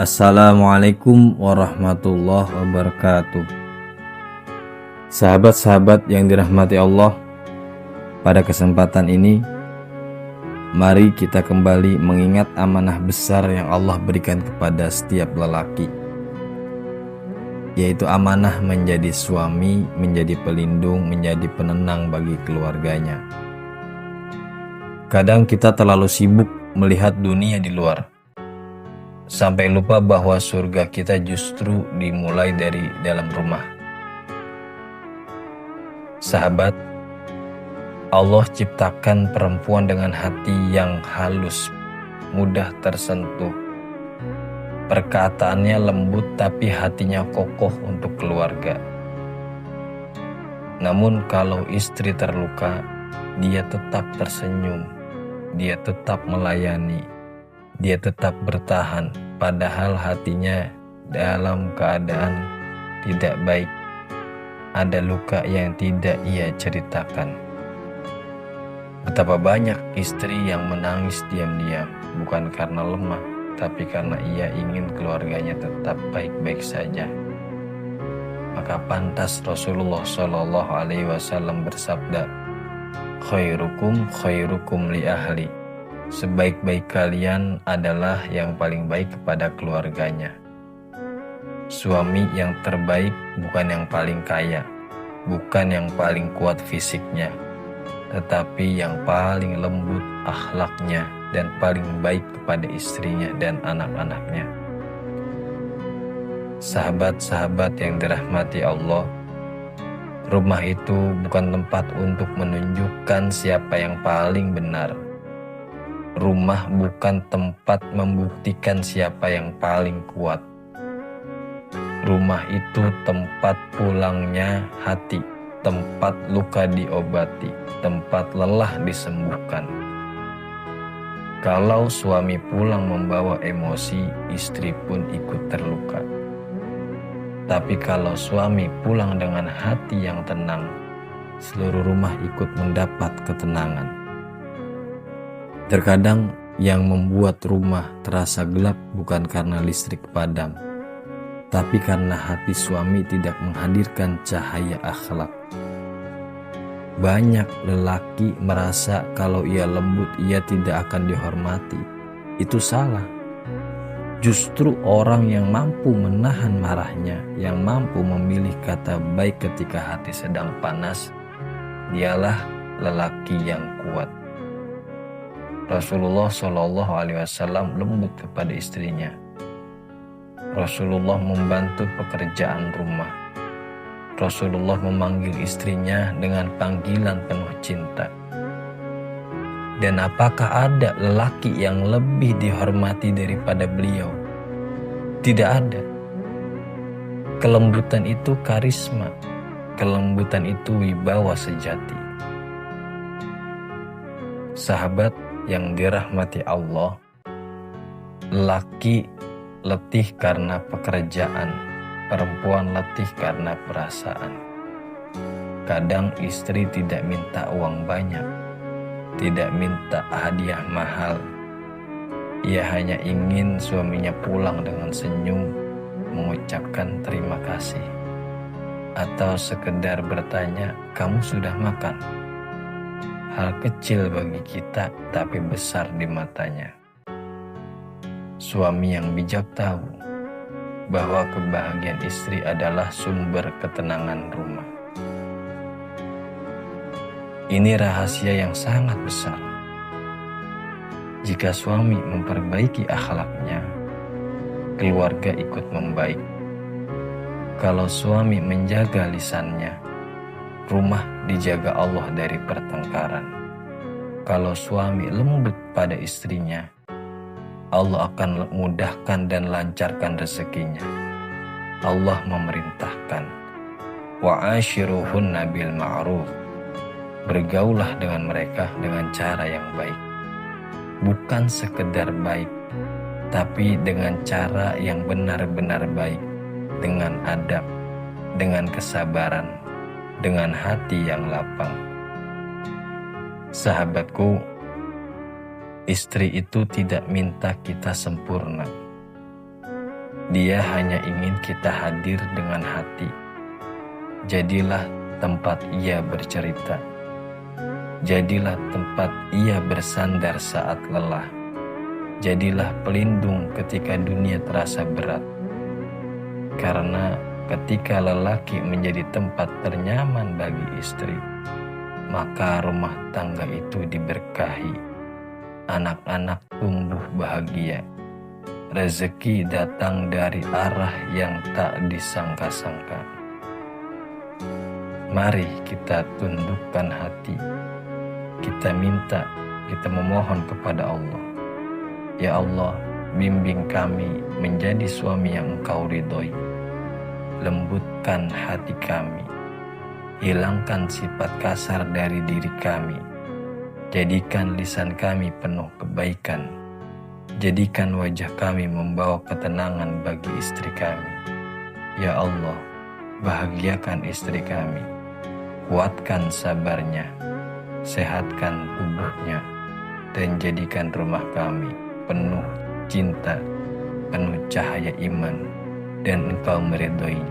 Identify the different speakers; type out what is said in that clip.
Speaker 1: Assalamualaikum warahmatullahi wabarakatuh. Sahabat-sahabat yang dirahmati Allah, pada kesempatan ini mari kita kembali mengingat amanah besar yang Allah berikan kepada setiap lelaki, yaitu amanah menjadi suami, menjadi pelindung, menjadi penenang bagi keluarganya. Kadang kita terlalu sibuk melihat dunia di luar, sampai lupa bahwa surga kita justru dimulai dari dalam rumah. Sahabat, Allah ciptakan perempuan dengan hati yang halus, mudah tersentuh. Perkataannya lembut tapi hatinya kokoh untuk keluarga. Namun kalau istri terluka, dia tetap tersenyum, dia tetap melayani, dia tetap bertahan, padahal hatinya dalam keadaan tidak baik. Ada luka yang tidak ia ceritakan. Betapa banyak istri yang menangis diam-diam, bukan karena lemah, tapi karena ia ingin keluarganya tetap baik-baik saja. Maka pantas Rasulullah SAW bersabda, "Khairukum khairukum li ahli." Sebaik-baik kalian adalah yang paling baik kepada keluarganya. Suami yang terbaik bukan yang paling kaya, bukan yang paling kuat fisiknya, tetapi yang paling lembut akhlaknya dan paling baik kepada istrinya dan anak-anaknya. Sahabat-sahabat yang dirahmati Allah, rumah itu bukan tempat untuk menunjukkan siapa yang paling benar. Rumah bukan tempat membuktikan siapa yang paling kuat. Rumah itu tempat pulangnya hati, tempat luka diobati, tempat lelah disembuhkan. Kalau suami pulang membawa emosi, istri pun ikut terluka. Tapi kalau suami pulang dengan hati yang tenang, seluruh rumah ikut mendapat ketenangan. Terkadang yang membuat rumah terasa gelap bukan karena listrik padam, tapi karena hati suami tidak menghadirkan cahaya akhlak. Banyak lelaki merasa kalau ia lembut ia tidak akan dihormati. Itu salah. Justru orang yang mampu menahan marahnya, yang mampu memilih kata baik ketika hati sedang panas, dialah lelaki yang kuat. Rasulullah SAW lembut kepada istrinya. Rasulullah membantu pekerjaan rumah. Rasulullah memanggil istrinya dengan panggilan penuh cinta. Dan apakah ada lelaki yang lebih dihormati daripada beliau? Tidak ada. Kelembutan itu karisma. Kelembutan itu wibawa sejati. Sahabat yang dirahmati Allah, laki letih karena pekerjaan, perempuan letih karena perasaan. Kadang istri tidak minta uang banyak, tidak minta hadiah mahal. Ia hanya ingin suaminya pulang dengan senyum, mengucapkan terima kasih, atau sekedar bertanya, "Kamu sudah makan?" Hal kecil bagi kita, tapi besar di matanya. Suami yang bijak tahu bahwa kebahagiaan istri adalah sumber ketenangan rumah. Ini rahasia yang sangat besar. Jika suami memperbaiki akhlaknya, keluarga ikut membaik. Kalau suami menjaga lisannya, rumah dijaga Allah dari pertengkaran. Kalau suami lembut pada istrinya, Allah akan mudahkan dan lancarkan rezekinya. Allah memerintahkan, "Wa'ashiruhunna bil ma'ruf." Bergaulah dengan mereka dengan cara yang baik. Bukan sekedar baik, tapi dengan cara yang benar-benar baik, dengan adab, dengan kesabaran, dengan hati yang lapang. Sahabatku, istri itu tidak minta kita sempurna. Dia hanya ingin kita hadir dengan hati. Jadilah tempat ia bercerita. Jadilah tempat ia bersandar saat lelah. Jadilah pelindung ketika dunia terasa berat. Karena ketika lelaki menjadi tempat ternyaman bagi istri, maka rumah tangga itu diberkahi. Anak-anak tumbuh bahagia. Rezeki datang dari arah yang tak disangka-sangka. Mari kita tundukkan hati. Kita minta, kita memohon kepada Allah. Ya Allah, bimbing kami menjadi suami yang Engkau ridhoi. Lembutkan hati kami. Hilangkan sifat kasar dari diri kami. Jadikan lisan kami penuh kebaikan. Jadikan wajah kami membawa ketenangan bagi istri kami. Ya Allah, bahagiakan istri kami. Kuatkan sabarnya. Sehatkan tubuhnya. Dan jadikan rumah kami penuh cinta, penuh cahaya iman, dan Engkau meridhoi.